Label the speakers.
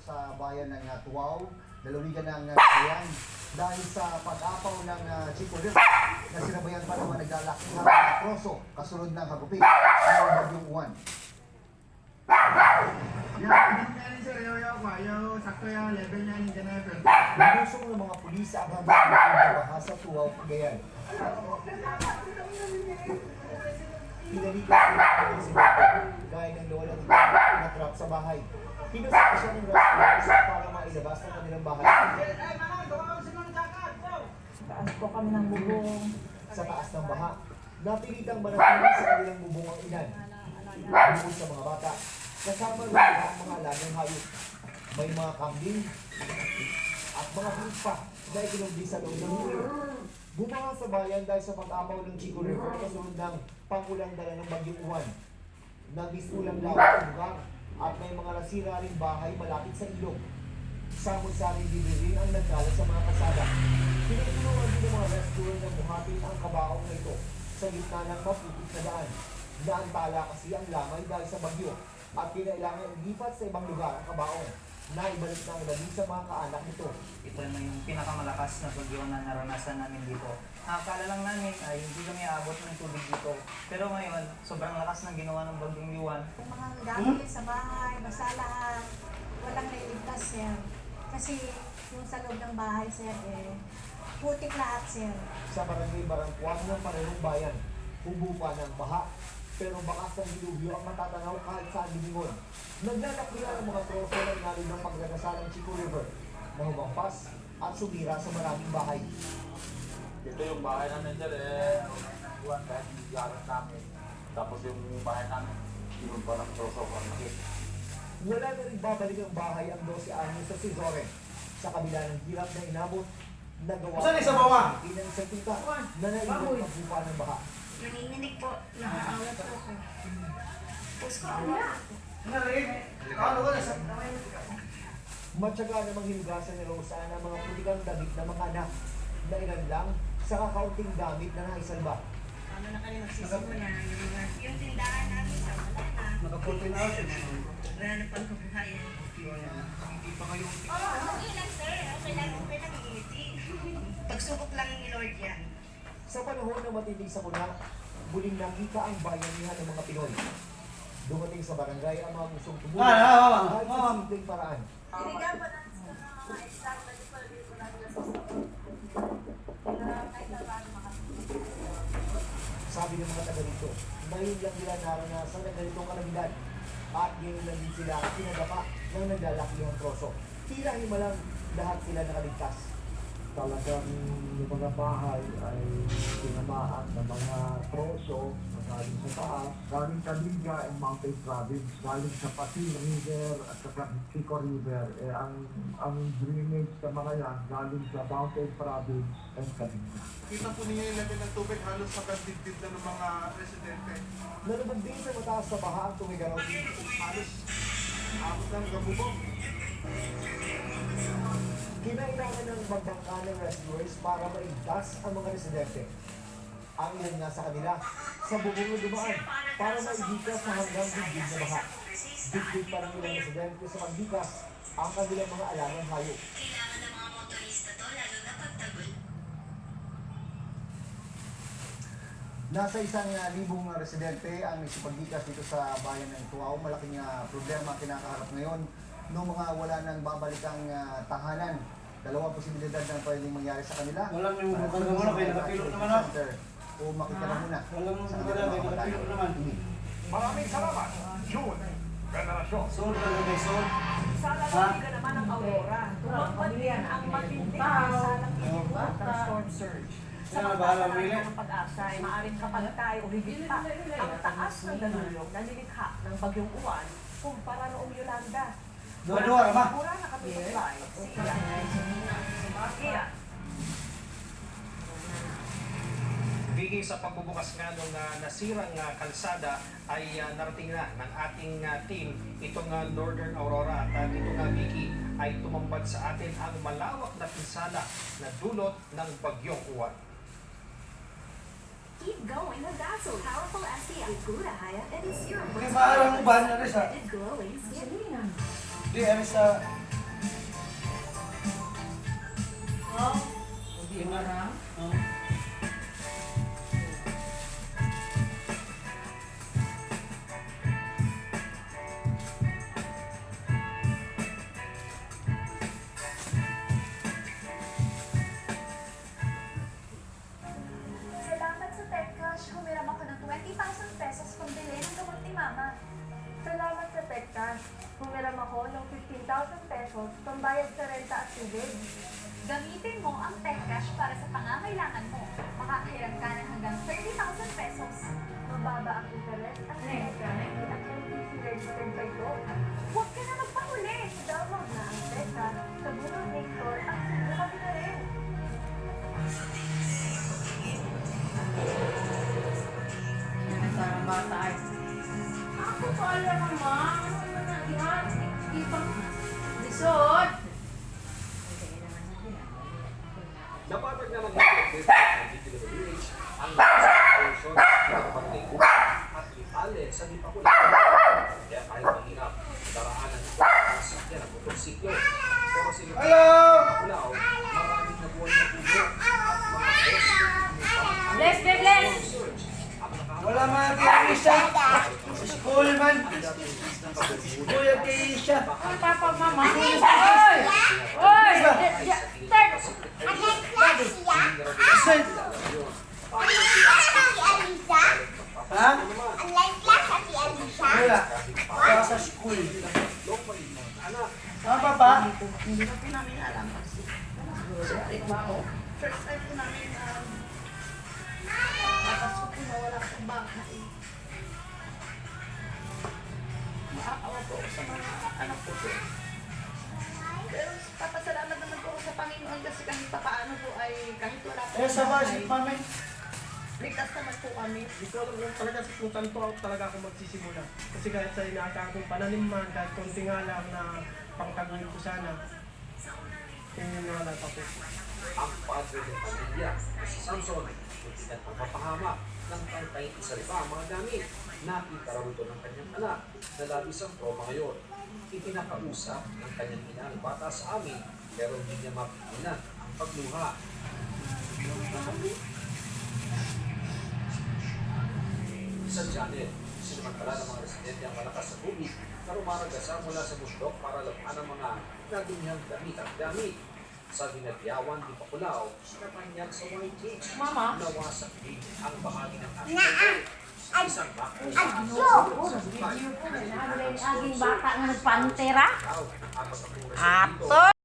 Speaker 1: sa bayan ng Tuaw, lalawigan ng Cagayan dahil sa pag-apaw ng Chico River na sinabayan pa naman naglalaki ng troso kasunod ng hagupit ng Bagyong Juan. Binusong ng mga pulis ang hagupit ng baha sa Tuaw, Cagayan. Pinalikas nila ang presidente gaya ng lolang natrap sa bahay. Pinusok siya ng rescuers para mailabas ng kanilang bahay.
Speaker 2: Taas po kami ng bubong.
Speaker 1: Sa taas ng baha, napilitang manatili sa kanilang bubong ang inan. Bukod sa mga bata, kasama rin ang mga alagang hayop. May mga kambing at mga pulis pa na ikinugli sa loob ng river. Bumaha sa bayan dahil sa pag-apaw ng Chico River kasunod ng pangulang dala ng Bagyong Juan. Nagisulang lawak ang lugar at may mga nasira ring bahay malapit sa ilog. Samot-saring rin ang nagdala sa mga kasada. Pinagtulungan din ng mga rescuer na buhatin ang kabaong na ito sa gitna ng maputik na daan. Naantala kasi ang lamay dahil sa bagyo at kinailangan ilipat sa ibang lugar ang kabaong na ibalik ng labi sa mga kaanak nito.
Speaker 3: Ito na yung pinakamalakas na bagyo na naranasan namin dito. Akala lang namin ay hindi kami aabot ng tubig dito. Pero ngayon, sobrang lakas ng ginawa ng Bagyong Juan.
Speaker 2: Yung mga gamit sa bahay, basta lahat, walang nailigtas, sir. Kasi yung sa loob ng bahay, sir, putik lahat, sir.
Speaker 1: Sa barangay Barangkuang ng Parehong Bayan, humupa ng baha, pero bakas ng dilubyo ang matatanaw kahit saan diningon. Naglalakbihan ang mga troso na inalim ng pagdadasalang Chico River na humampas at sumira sa maraming bahay.
Speaker 4: Ito yung bahay namin dyan buwan kahit yaran namin. Tapos yung bahay namin, yung parang troso pangkit.
Speaker 1: Wala na rin babalik ang bahay ang 12 anyos sa Sizore. Sa kabila ng hirap na inabot, nagawa
Speaker 5: Saan sa bawah?
Speaker 1: inang sa tuta na naiwan ang bupa ng baha.
Speaker 2: Nanginginig po, nakaawat po ako. Pusko ako na.
Speaker 5: Ano ka na sa...
Speaker 1: Matyaga namang hinugasan ni Rosa ang mga putikang damit ng mga anak na ilan lang sa kakaunting gamit na naisalba.
Speaker 2: Ano na kami magsisimula? Yung tindahan namin sa wala na.
Speaker 5: Naka-14 hours yun.
Speaker 2: Wala na pang kabuhayan.
Speaker 5: Hindi pa kayo...
Speaker 2: Okay lang, sir. Okay lang ngiti. Pagsubok lang ni Lord yan.
Speaker 1: Sa panahon ng matinding sakuna, muling nakita ang bayanihan ng mga Pinoy. Dumating sa barangay ang mga gustong tumulong kahit sa simpleng paraan.
Speaker 2: Tinigyan pa natin sa mga staff na dito dito natin sa kahit na paano makatulong.
Speaker 1: Sabi ng mga taga dito, ngayon lang nila naranasan ng ganitong kalamidad at ngayon lang din sila pinadapa ng naglalakihang troso. Tila himalang lahat sila nakaligtas.
Speaker 6: Talagang yung mga bahay ay tinamaan ng mga troso na galing sa taas, galing Kalinga and Mountain Province, galing sa Pasig River at sa Chico River. Ang drainage sa mga yan galing sa Mountain Province and Kalinga.
Speaker 5: Kita po ninyo yung level ng tubig halos sa dibdib na ng mga residente.
Speaker 1: Nalubog din sa mataas na baha ang tumigaraw dito.
Speaker 5: Halos abot ng gabubong.
Speaker 1: Kinailangan ng magbangka ng rescuers para maigtas ang mga residente. Ang ilan nga sa kanila sa bubong na dumaan para maigitas na hanggang dibdib na baha. Dibdib pa ng ilang residente sa pagbikas ang kanilang mga alagang hayop.
Speaker 7: Kailangan ng mga motorista to, lalo na pagtagol.
Speaker 1: Nasa 1,000 residente ang isipagbikas dito sa bayan ng Tuaw. Malaking problema ang kinakaharap ngayon noong mga wala nang babalikang tahanan. Dalawang posibilidad na pwedeng mangyari sa kanila.
Speaker 5: Walang yung hanggang muna, kaya nakapilot naman ha.
Speaker 1: O makita na muna
Speaker 5: Walang
Speaker 1: sa
Speaker 5: yung
Speaker 1: kanilang mga
Speaker 5: nakapilot
Speaker 1: kamatayan.
Speaker 5: naman.
Speaker 4: Maraming salamat, June Veneracion.
Speaker 5: Sold ka na may sold.
Speaker 2: Salamat ka naman ang Aurora. Tumagpad din ang matinding salang iniwan ng storm surge. Sa
Speaker 5: Yan,
Speaker 2: mga
Speaker 5: bahala
Speaker 2: kasalanan
Speaker 5: mamili.
Speaker 2: ng pag-asa ay maaaring kapag tayo o higit pa ang taas ng dalulong na nilikha ng Bagyong Juan kumpara noong Yolanda.
Speaker 5: Dua-dua, ma.
Speaker 2: Pura na kami sa flight. Kaya,
Speaker 8: Bigay sa pagbubukas nga nung nasirang kalsada ay narating na ng ating team itong Northern Aurora at dito nga Vicky ay tumambad sa atin ang malawak na pinsala na dulot ng Bagyong Juan.
Speaker 7: Keep going with Vaseline. Powerful SPF glutathione and serum.
Speaker 5: Kaya maalang mo ba na rin sa...
Speaker 7: Glowing skin.
Speaker 5: Di, ano sa...
Speaker 9: Salamat sa TechCash. Humiram ako ng 20,000 pesos pambili ng gamot ni Mama. Salamat sa TechCash. Humiram ako ng 15,000 pesos pambayad sa renta at tubig.
Speaker 7: Gamitin mo ang TechCash para sa pangangailangan mo. Makakahiram ka ng hanggang 30,000 pesos.
Speaker 9: Mababa ang interest at renta. At LTC registered pa ito.
Speaker 7: Huwag ka na magpahuli.
Speaker 9: Download na ang TechCash sa Google Play Store at subukan na rin.
Speaker 2: Ako pa alam naman. Ano na yan? Ipang lisod.
Speaker 8: Napatag na mag-update ng DPWH ang portion ng pagtikuha at itali sa Dipakula. Kaya kahit mahirap, daraanan ito ang sakyan ng motorsiklo. Pero sila Dipakulaw, maraming nabuhay na puno at mga
Speaker 2: Bless, bless!
Speaker 10: Wala mga kay Isha. School man. Kuya kay Isha.
Speaker 2: Papa, mama. Oy! Oy! Third!
Speaker 10: Ha? Wala. Kaya sa school. Mga papa?
Speaker 2: Hindi na po namin alam kasi. First time po namin papasok po na wala akong baka eh. Maaawa po ako sa mga anak ko po. Pero papasalamat naman po ako sa Panginoon kasi kahit paano po ay kahit wala po
Speaker 10: Eh, sa basit, mami.
Speaker 2: ligtas naman po kami.
Speaker 11: Hindi ko alam kung talaga kung saan po talaga ako magsisimula. Kasi kahit sa inaasahan kong pananiman, kahit konti nga lang na pangtaguyod ko sana, hindi nga lang pa po.
Speaker 8: ang padre ng pamilya na si Samson hindi na pagpapahamak ng kantay isa rin pa ang mga gamit. Nakita raw ito ng kanyang anak na labis ang trauma ngayon. Ipinakausap ng kanyang ina ang bata sa amin pero hindi niya mapigilan ang pagluha. Sa Janet, sinamantala ng mga residente ang malakas sa tubig na rumaragasa mula sa bundok para labanan ang mga naganyang damit at gamit. Sa Dinagyawan, Dipakulaw, na kanyang sa White Cage, nawasak din ang bahagi ng asphalt. Isang bako.
Speaker 2: Aging bata nga nagpantera.
Speaker 8: Ato!